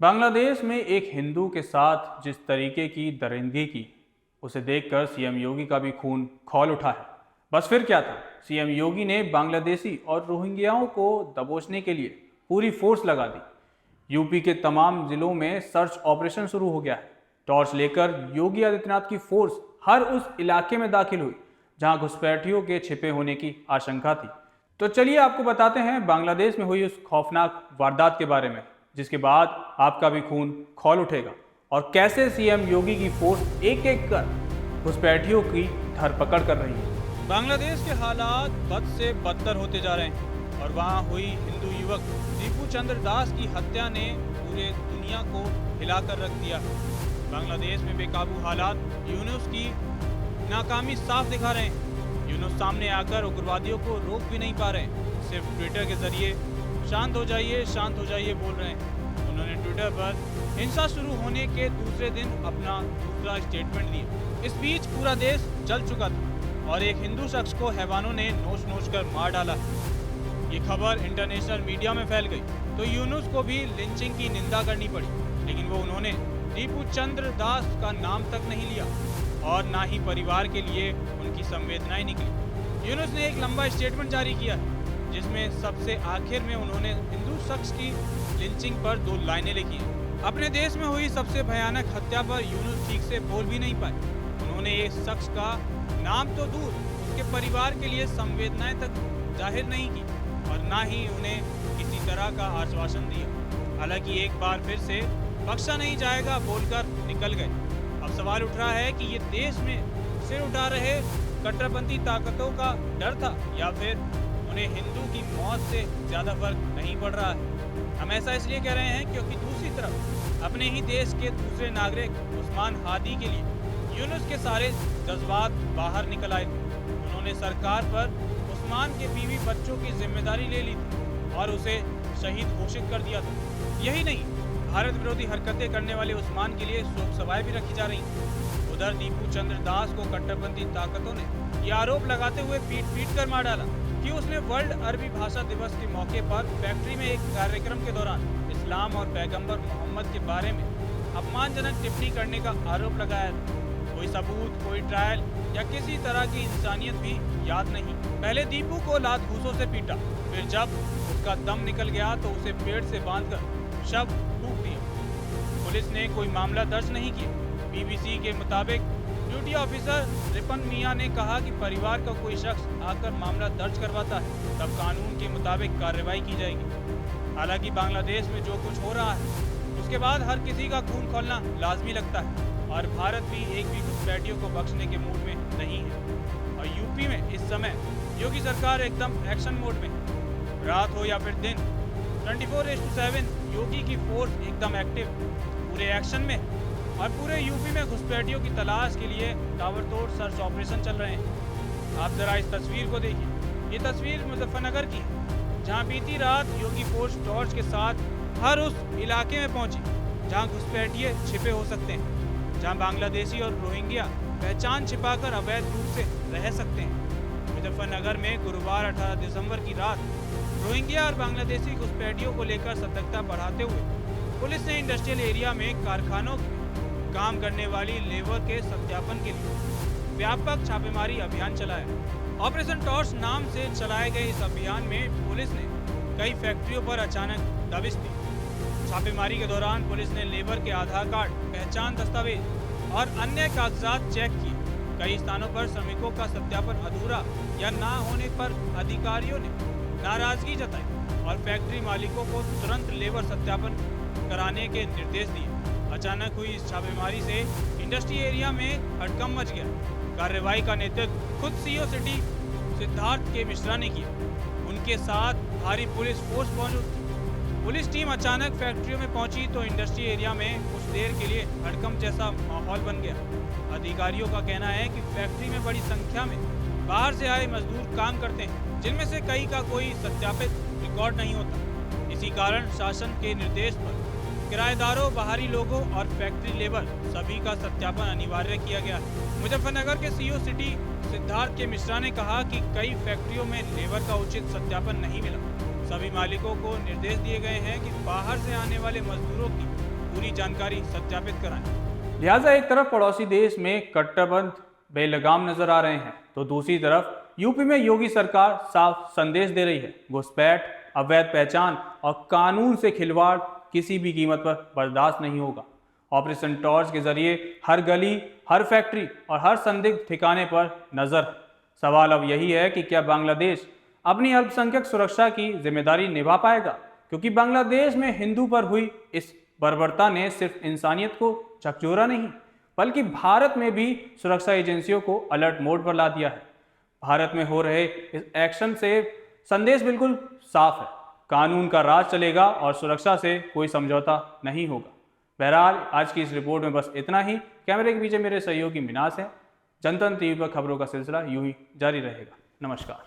बांग्लादेश में एक हिंदू के साथ जिस तरीके की दरिंदगी की, उसे देखकर सीएम योगी का भी खून खौल उठा है। बस फिर क्या था, सीएम योगी ने बांग्लादेशी और रोहिंग्याओं को दबोचने के लिए पूरी फोर्स लगा दी। यूपी के तमाम जिलों में सर्च ऑपरेशन शुरू हो गया है। टॉर्च लेकर योगी आदित्यनाथ की फोर्स हर उस इलाके में दाखिल हुई जहां घुसपैठियों के छिपे होने की आशंका थी। तो चलिए आपको बताते हैं बांग्लादेश में हुई उस खौफनाक वारदात के बारे में, जिसके बाद आपका भी खून खौल उठेगा, और कैसे सीएम योगी की फोर्स एक एक कर घुसपैठियों की धरपकड़ कर रही है। बांग्लादेश के हालात बद से बदतर होते जा रहे हैं और वहां हुई हिंदू युवक दीपू चंद्र दास की हत्या ने पूरे दुनिया को हिलाकर रख दिया। बांग्लादेश में बेकाबू हालात यूनुस की नाकामी साफ दिखा रहे हैं। यूनुस सामने आकर उग्रवादियों को रोक भी नहीं पा रहे, सिर्फ ट्विटर के जरिए शांत हो जाइए बोल रहे हैं। उन्होंने ट्विटर पर हिंसा शुरू होने के दूसरे दिन अपना दूसरा स्टेटमेंट दिया। इस बीच पूरा देश जल चुका था और एक हिंदू शख्स को हैवानों ने नोच नोच कर मार डाला। ये खबर इंटरनेशनल मीडिया में फैल गई तो यूनुस को भी लिंचिंग की निंदा करनी पड़ी, लेकिन वो उन्होंने दीपू चंद्र दास का नाम तक नहीं लिया और ना ही परिवार के लिए उनकी संवेदनाएं निकली। यूनुस ने एक लंबा स्टेटमेंट जारी किया जिसमें सबसे आखिर में उन्होंने हिंदू शख्स की लिंचिंग पर 2 लाइनें लिखी। अपने देश में हुई सबसे भयानक हत्या पर यूनुस ठीक से बोल भी नहीं पाए। उन्होंने एक शख्स का नाम तो दूर, उसके परिवार के लिए संवेदनाएं तक जाहिर नहीं की और ना ही उन्हें किसी तरह का आश्वासन दिया। हालांकि एक बार फिर से बख्शा नहीं जाएगा बोलकर निकल गए। अब सवाल उठ रहा है कि ये देश में सिर उठा रहे कट्टरपंथी ताकतों का डर था या फिर उन्हें हिंदू की मौत से ज्यादा फर्क नहीं पड़ रहा है। हम ऐसा इसलिए कह रहे हैं क्योंकि दूसरी तरफ अपने ही देश के दूसरे नागरिक उस्मान हादी के लिए यूनुस के सारे जज्बात बाहर निकल आए थे। उन्होंने सरकार पर उस्मान के बीवी बच्चों की जिम्मेदारी ले ली थी और उसे शहीद घोषित कर दिया था। यही नहीं, भारत विरोधी हरकतें करने वाले उस्मान के लिए शोक सभाएं भी रखी जा रही थी। उधर दीपू चंद्र दास को कट्टरपंथी ताकतों ने ये आरोप लगाते हुए पीट कर मार डाला कि उसने वर्ल्ड अरबी भाषा दिवस के मौके पर फैक्ट्री में एक कार्यक्रम के दौरान इस्लाम और पैगंबर मोहम्मद के बारे में अपमानजनक टिप्पणी करने का आरोप लगाया था। कोई सबूत, कोई ट्रायल या किसी तरह की इंसानियत भी याद नहीं। पहले दीपू को लात घूंसों से पीटा, फिर जब उसका दम निकल गया तो उसे पेड़ से बांधकर शव फूंक दिया। पुलिस ने कोई मामला दर्ज नहीं किया। बीबीसी के मुताबिक ड्यूटी ऑफिसर रिपन मियां ने कहा कि परिवार का कोई शख्स आकर मामला दर्ज करवाता है तब कानून के मुताबिक कार्रवाई की जाएगी। हालांकि बांग्लादेश में जो कुछ हो रहा है उसके बाद हर किसी का खून खौलना लाजमी लगता है और भारत भी एक भी घुसपैठियों को बख्शने के मूड में नहीं है। और यूपी में इस समय योगी सरकार एकदम एक्शन मोड में, रात हो या फिर दिन 24/7 योगी की फोर्स एकदम एक्टिव, पूरे एक्शन में। और पूरे यूपी में घुसपैठियों की तलाश के लिए ताबड़तोड़ सर्च ऑपरेशन चल रहे हैं। आप जरा इस तस्वीर को देखिए। ये तस्वीर मुजफ्फरनगर की है, जहां बीती रात योगी फोर्स टॉर्च के साथ हर उस इलाके में पहुंची जहां घुसपैठिए छिपे हो सकते हैं, जहां बांग्लादेशी और रोहिंग्या पहचान छिपाकर अवैध रूप से रह सकते हैं। मुजफ्फरनगर में गुरुवार 18 दिसंबर की रात रोहिंग्या और बांग्लादेशी घुसपैठियों को लेकर सतर्कता बढ़ाते हुए पुलिस ने इंडस्ट्रियल एरिया में कारखानों में काम करने वाली लेबर के सत्यापन के लिए व्यापक छापेमारी अभियान चलाया। ऑपरेशन टॉर्च नाम से चलाए गए इस अभियान में पुलिस ने कई फैक्ट्रियों पर अचानक दबिश दी। छापेमारी के दौरान पुलिस ने लेबर के आधार कार्ड, पहचान दस्तावेज और अन्य कागजात चेक किए। कई स्थानों पर श्रमिकों का सत्यापन अधूरा या ना होने पर अधिकारियों ने नाराजगी जताई और फैक्ट्री मालिकों को तुरंत लेबर सत्यापन कराने के निर्देश दिए। अचानक हुई इस छापेमारी से इंडस्ट्री एरिया में हड़कंप मच गया। कार्रवाई का नेतृत्व खुद सीओ सिटी सिद्धार्थ के मिश्रा ने किया। उनके साथ भारी पुलिस फोर्स मौजूद थी। पुलिस टीम अचानक फैक्ट्रियों में पहुंची तो इंडस्ट्री एरिया में कुछ देर के लिए हड़कंप जैसा माहौल बन गया। अधिकारियों का कहना है कि फैक्ट्री में बड़ी संख्या में बाहर से आए मजदूर काम करते हैं, जिनमें से कई का कोई सत्यापित रिकॉर्ड नहीं होता। इसी कारण शासन के निर्देश पर किराएदारों, बाहरी लोगों और फैक्ट्री लेबर सभी का सत्यापन अनिवार्य किया गया है। मुजफ्फरनगर के सीओ सिटी सिद्धार्थ के मिश्रा ने कहा कि कई फैक्ट्रियों में लेबर का उचित सत्यापन नहीं मिला। सभी मालिकों को निर्देश दिए गए हैं कि बाहर से आने वाले मजदूरों की पूरी जानकारी सत्यापित कराएं। लिहाजा एक तरफ पड़ोसी देश में कट्टरपंथ बेलगाम नजर आ रहे हैं, तो दूसरी तरफ यूपी में योगी सरकार साफ संदेश दे रही है, घुसपैठ, अवैध पहचान और कानून से खिलवाड़ किसी भी कीमत पर बर्दाश्त नहीं होगा। ऑपरेशन टॉर्च के जरिए हर गली, हर फैक्ट्री और हर संदिग्ध ठिकाने पर नजर है। सवाल अब यही है कि क्या बांग्लादेश अपनी अल्पसंख्यक सुरक्षा की जिम्मेदारी निभा पाएगा, क्योंकि बांग्लादेश में हिंदू पर हुई इस बर्बरता ने सिर्फ इंसानियत को झकझोरा नहीं, बल्कि भारत में भी सुरक्षा एजेंसियों को अलर्ट मोड पर ला दिया है। भारत में हो रहे इस एक्शन से संदेश बिल्कुल साफ है, कानून का राज चलेगा और सुरक्षा से कोई समझौता नहीं होगा। बहरहाल आज की इस रिपोर्ट में बस इतना ही। कैमरे के पीछे मेरे सहयोगी मिनास हैं। जनतंत्र टीवी पर खबरों का सिलसिला यूं ही जारी रहेगा। नमस्कार।